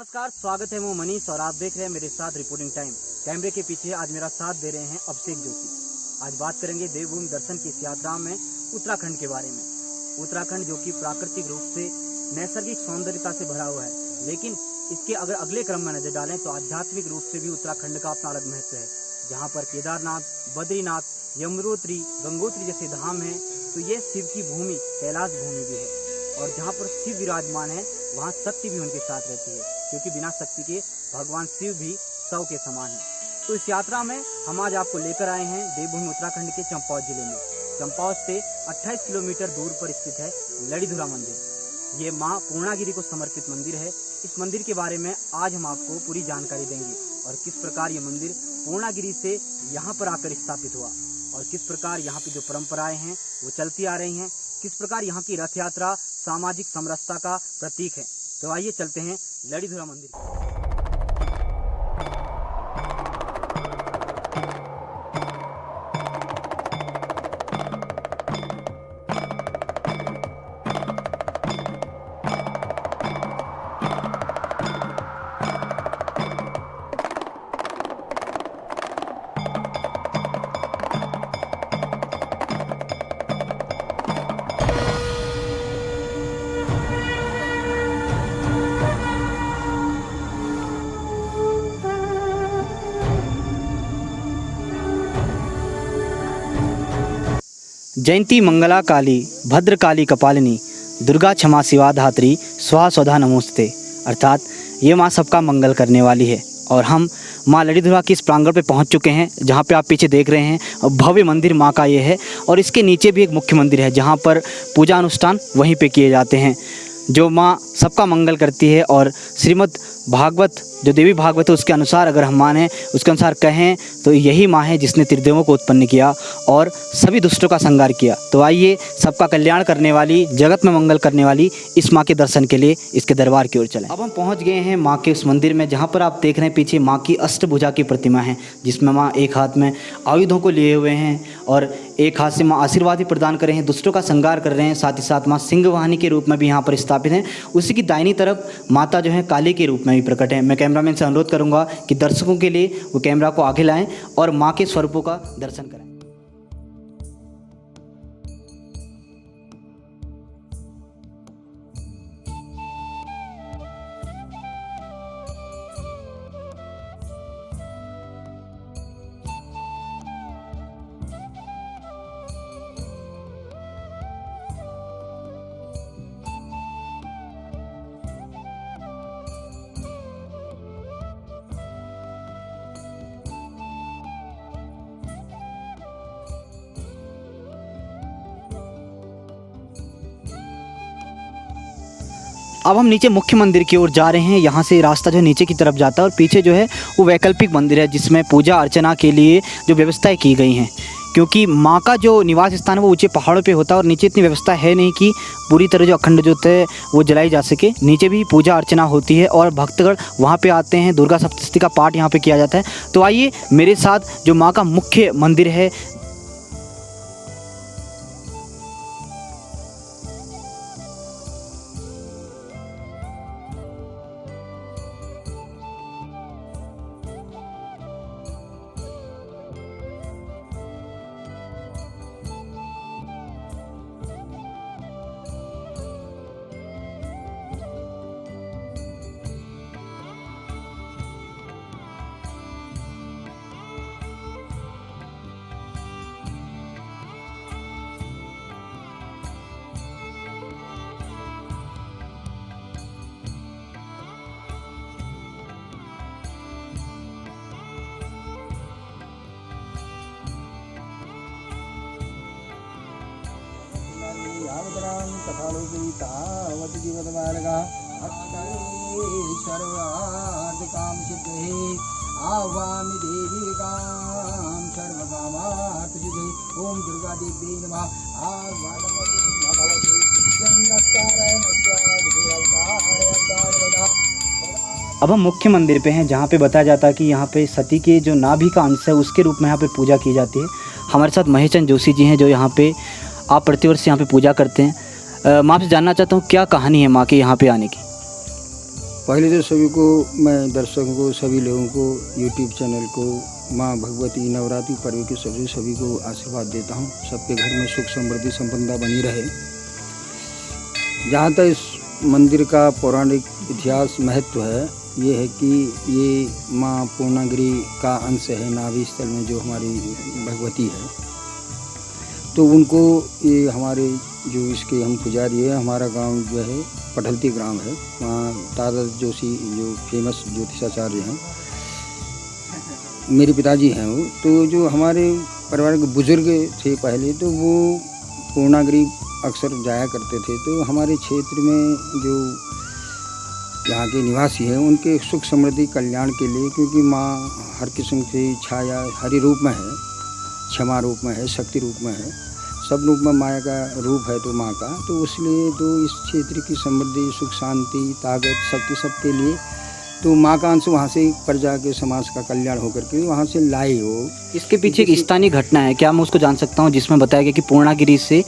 नमस्कार, स्वागत है मैं मनीष और आप देख रहे हैं मेरे साथ रिपोर्टिंग टाइम। कैमरे के पीछे आज मेरा साथ दे रहे हैं अभिषेक जोशी। आज बात करेंगे देवभूमि दर्शन की इस यात्रा में उत्तराखंड के बारे में। उत्तराखंड जो कि प्राकृतिक रूप से नैसर्गिक सौंदर्यता से भरा हुआ है, लेकिन इसके अगर अगले क्रम में नजर डालें तो आध्यात्मिक रूप से भी उत्तराखंड का अपना अलग महत्व है। जहाँ पर केदारनाथ, बद्रीनाथ, यमुनोत्री, गंगोत्री जैसे धाम है, तो ये शिव की भूमि, कैलाश भूमि भी है। और जहाँ पर शिव विराजमान है वहाँ शक्ति भी उनके साथ रहती है, क्योंकि बिना शक्ति के भगवान शिव भी शव के समान है। तो इस यात्रा में हम आज आपको लेकर आए हैं देवभूमि उत्तराखंड के चंपावत जिले में। चंपावत से 28 किलोमीटर दूर पर स्थित है लड़ीधुरा मंदिर। ये माँ पूर्णागिरी को समर्पित मंदिर है। इस मंदिर के बारे में आज हम आपको पूरी जानकारी देंगे और किस प्रकार ये मंदिर पूर्णागिरी से यहाँ पर आकर स्थापित हुआ और किस प्रकार यहाँ की जो परंपराएं हैं वो चलती आ रही हैं, किस प्रकार यहाँ की रथ यात्रा सामाजिक समरसता का प्रतीक है। तो आइए चलते हैं लड़ीधुरा मंदिर। जयंती मंगला काली भद्र काली कपालिनी दुर्गा क्षमा शिवा धात्री स्वाहा स्वधा नमोस्ते। अर्थात ये माँ सबका मंगल करने वाली है। और हम माँ लड़ीधुरा की इस प्रांगण पे पहुंच चुके हैं, जहाँ पे आप पीछे देख रहे हैं भव्य मंदिर माँ का ये है। और इसके नीचे भी एक मुख्य मंदिर है, जहाँ पर पूजा अनुष्ठान वहीं पे किए जाते हैं, जो माँ सबका मंगल करती है। और श्रीमद् भागवत जो देवी भागवत है उसके अनुसार अगर हम माने, उसके अनुसार कहें तो यही माँ है जिसने त्रिदेवों को उत्पन्न किया और सभी दुष्टों का संहार किया। तो आइए सबका कल्याण करने वाली, जगत में मंगल करने वाली इस माँ के दर्शन के लिए इसके दरबार की ओर चलें। अब हम पहुँच गए हैं माँ के उस मंदिर में, जहाँ पर आप देख रहे हैं पीछे माँ की अष्टभुजा की प्रतिमा है, जिसमें माँ एक हाथ में आयुधों को लिए हुए हैं और एक हाथ से माँ आशीर्वाद भी प्रदान कर रहे हैं, दुष्टों का संहार कर रहे हैं। साथ ही साथ माँ सिंह वाहिनी के रूप में भी यहाँ पर स्थापित हैं। उसी की दाहिनी तरफ माता जो है काली के रूप में भी प्रकट है। मैं कैमरामैन से अनुरोध करूंगा कि दर्शकों के लिए वो कैमरा को आगे लाएं और माँ के स्वरूपों का दर्शन करें। अब हम नीचे मुख्य मंदिर की ओर जा रहे हैं। यहाँ से रास्ता जो नीचे की तरफ जाता है और पीछे जो है वो वैकल्पिक मंदिर है, जिसमें पूजा अर्चना के लिए जो व्यवस्थाएं की गई हैं, क्योंकि माँ का जो निवास स्थान है वो ऊंचे पहाड़ों पे होता है और नीचे इतनी व्यवस्था है नहीं कि पूरी तरह जो अखंड ज्योत है वो जलाई जा सके। नीचे भी पूजा अर्चना होती है और भक्तगण वहाँ पे आते हैं, दुर्गा सप्तशती का पाठ यहाँ पे किया जाता है। तो आइए मेरे साथ जो माँ का मुख्य मंदिर है, आवामि देवी काम सर्वकामार्थ सिद्धे ओम दुर्गा देवी नमः। अब हम मुख्य मंदिर पे हैं, जहाँ पे बताया जाता है कि यहाँ पे सती के जो नाभि का अंश है उसके रूप में यहाँ पे पूजा की जाती है। हमारे साथ महेश चंद जोशी जी हैं, जो यहाँ पे आप प्रतिवर्ष यहाँ पे पूजा करते हैं। मैं आपसे जानना चाहता हूँ क्या कहानी है माँ के यहाँ पे आने की। पहले तो सभी को, मैं दर्शकों को, सभी लोगों को, यूट्यूब चैनल को, माँ भगवती नवरात्रि पर्व के सभी को आशीर्वाद देता हूँ। सबके घर में सुख समृद्धि संपन्नता बनी रहे। जहाँ तक इस मंदिर का पौराणिक इतिहास महत्व है, ये है कि ये माँ पूर्णागिरि का अंश है। नाभि स्थल में जो हमारी भगवती है, तो उनको ये हमारे जो इसके हम पुजारी है, हमारा गांव जो है पठलती ग्राम है, वहाँ दादा जोशी जो फेमस ज्योतिषाचार्य हैं, मेरे पिताजी हैं वो। तो जो हमारे परिवार के बुजुर्ग थे पहले, तो वो पूर्णागिरि अक्सर जाया करते थे। तो हमारे क्षेत्र में जो यहाँ के निवासी हैं, उनके सुख समृद्धि कल्याण के लिए, क्योंकि माँ हर किस्म की छाया हरि रूप में है, क्षमा रूप में है, शक्ति रूप में है, सब रूप में माया का रूप है तो माँ का। तो इसलिए तो इस क्षेत्र की समृद्धि, सुख, शांति, ताकत, शक्ति सबके लिए तो माँ का अंश वहाँ से प्रजा के समाज का कल्याण होकर के वहाँ से लाए हो। इसके पीछे एक स्थानीय घटना है, क्या मैं उसको जान सकता हूँ, जिसमें बताया गया कि पूर्णागिरि से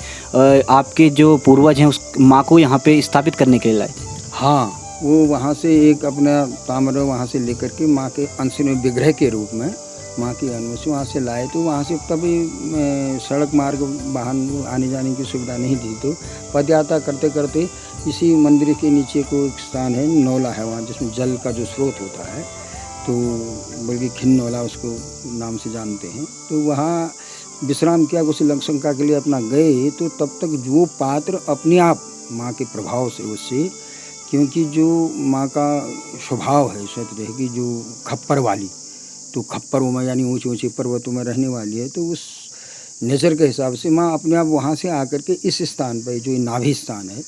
आपके जो पूर्वज हैं उस माँ को यहाँ पे स्थापित करने के लिए लाए थे? हाँ, वो वहाँ से एक अपना ताम्र वहाँ से लेकर के माँ के अंश में विग्रह के रूप में माँ की अनुमति से वहाँ से लाए। तो वहाँ से तभी सड़क मार्ग वाहन आने जाने की सुविधा नहीं थी, तो पदयात्रा करते करते इसी मंदिर के नीचे को एक स्थान है, नौला है वहाँ, जिसमें जल का जो स्रोत होता है, तो बल्कि खिन्नौला उसको नाम से जानते हैं। तो वहाँ विश्राम किया, कुछ लंका के लिए अपना गए। तो तब तक जो पात्र अपने आप माँ के प्रभाव से, उससे, क्योंकि जो माँ का स्वभाव है सत्य है कि जो खप्पर वाली, तो खप्परों में यानी ऊंचे ऊंचे पर्वतों में रहने वाली है, तो उस नेचर के हिसाब से माँ अपने आप वहाँ से आकर के इस स्थान पर, जो नाभि स्थान है,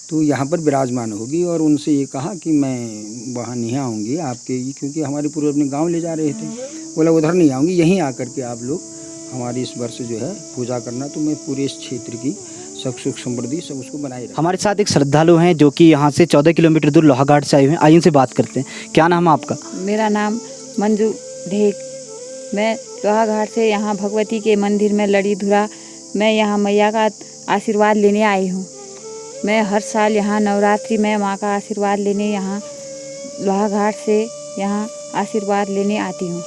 तो यहाँ पर विराजमान होगी। और उनसे ये कहा कि मैं वहाँ नहीं आऊँगी आपके, क्योंकि हमारे पूर्व अपने गाँव ले जा रहे थे, बोला उधर नहीं आऊँगी, यहीं आकर के आप लोग हमारी इस वर्ष जो है पूजा करना। तो मैं पूरे इस क्षेत्र की सब सुख समृद्धि सब उसको बनाए रखा। हमारे साथ एक श्रद्धालु हैं जो कि यहाँ से 14 किलोमीटर दूर लोहाघाट से आए हुए हैं। आइए उनसे बात करते हैं। क्या नाम है आपका? मेरा नाम मंजू ढेक। मैं लोहाघाट से यहाँ भगवती के मंदिर में लड़ी धुरा, मैं यहाँ मैया का आशीर्वाद लेने आई हूँ। मैं हर साल यहाँ नवरात्रि में माँ का आशीर्वाद लेने यहाँ लोहाघाट से यहाँ आशीर्वाद लेने आती हूँ।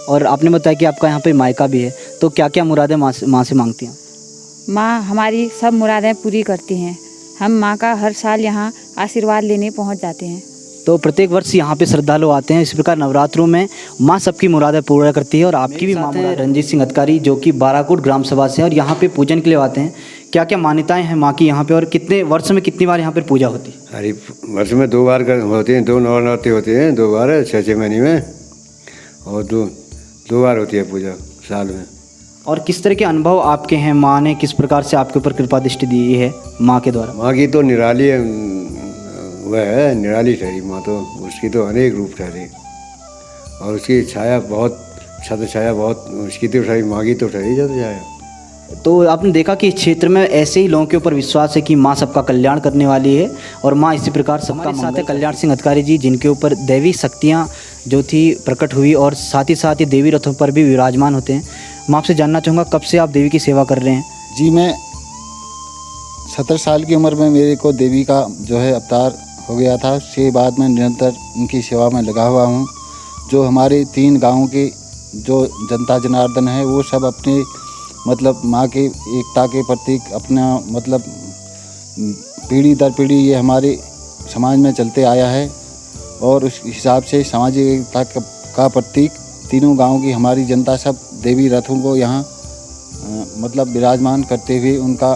और आपने बताया कि आपका यहाँ पे मायका भी है, तो क्या क्या मुरादें माँ से मांगती हैं? माँ हमारी सब मुरादें पूरी करती हैं। हम माँ का हर साल यहाँ आशीर्वाद लेने पहुँच जाते हैं। तो प्रत्येक वर्ष यहाँ पे श्रद्धालु आते हैं। इस प्रकार नवरात्रों में माँ सबकी मुरादें पूरा करती है। और आपकी भी माँ है रंजीत सिंह अधिकारी, जो कि बाराकोट ग्राम सभा से हैं और यहाँ पे पूजन के लिए आते हैं। क्या क्या मान्यताएं हैं माँ की यहाँ पे, और कितने वर्ष में कितनी बार यहाँ पर पूजा होती है? अरे वर्ष में 2 बार होती हैं, 2 नवरात्रि होती हैं, 2 बार 6 महीने में, और 2 बार होती है पूजा साल में। और किस तरह के अनुभव आपके हैं, माँ ने किस प्रकार से आपके ऊपर कृपा दृष्टि दी है माँ के द्वारा? माँ की तो निराली वह है, निराली ठहरी माँ, तो उसकी तो अनेक रूप ठहरे, और उसकी छाया बहुत, छत्र छाया बहुत, उसकी तो ठहरी, माँ की तो ठहरी छत्र छाया। तो आपने देखा कि इस क्षेत्र में ऐसे ही लोगों के ऊपर विश्वास है कि माँ सबका कल्याण करने वाली है, और माँ इसी प्रकार सबका साथ है कल्याण सिंह अधिकारी जी, जिनके ऊपर दैवी शक्तियाँ जो थी प्रकट हुई, और साथ ही देवी रथों पर भी विराजमान होते हैं। मैं आपसे जानना चाहूँगा, कब से आप देवी की सेवा कर रहे हैं? जी, मैं 17 साल की उम्र में मेरे को देवी का जो है अवतार हो गया था। उसके बाद मैं निरंतर उनकी सेवा में लगा हुआ हूँ। जो हमारे 3 गाँव की जो जनता जनार्दन है, वो सब अपने मतलब माँ के एकता के प्रतीक अपना मतलब पीढ़ी दर पीढ़ी ये हमारे समाज में चलते आया है, और उस हिसाब से सामाजिक एकता का प्रतीक तीनों गांव की हमारी जनता सब देवी रथों को यहाँ मतलब विराजमान करते हुए उनका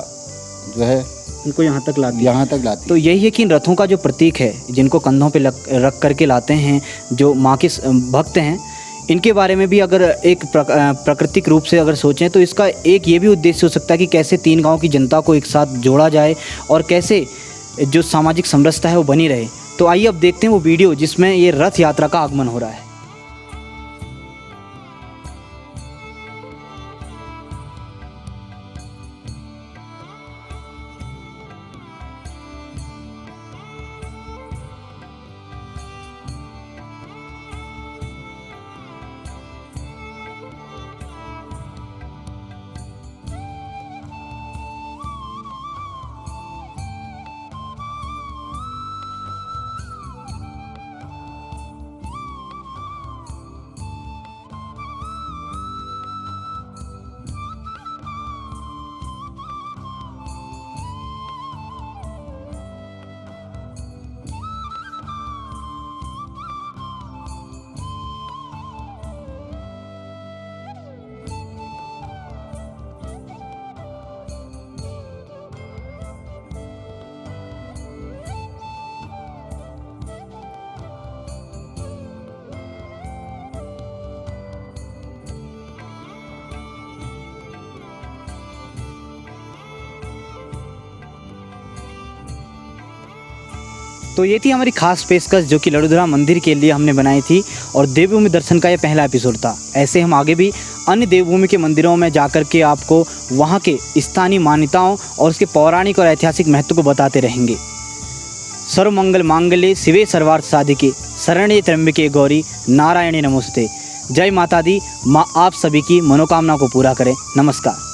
जो है उनको यहाँ तक लाती तो यही है कि इन रथों का जो प्रतीक है, जिनको कंधों पे रख करके लाते हैं जो माँ के भक्त हैं, इनके बारे में भी अगर एक प्राकृतिक रूप से अगर सोचें तो इसका एक ये भी उद्देश्य हो सकता है कि कैसे 3 गांव की जनता को एक साथ जोड़ा जाए और कैसे जो सामाजिक समरसता है वो बनी रहे। तो आइए अब देखते हैं वो वीडियो जिसमें ये रथ यात्रा का आगमन हो रहा है। तो ये थी हमारी खास पेशकश जो कि लड़ीधुरा मंदिर के लिए हमने बनाई थी और देवभूमि दर्शन का ये पहला एपिसोड था। ऐसे हम आगे भी अन्य देवभूमि के मंदिरों में जाकर के आपको वहाँ के स्थानीय मान्यताओं और उसके पौराणिक और ऐतिहासिक महत्व को बताते रहेंगे। सर्वमंगल मांगल्ये शिवे सर्वार्थ साधिके शरण्ये त्र्यंबके गौरी नारायणी नमोस्तुते। जय माता दी। माँ आप सभी की मनोकामना को पूरा करें। नमस्कार।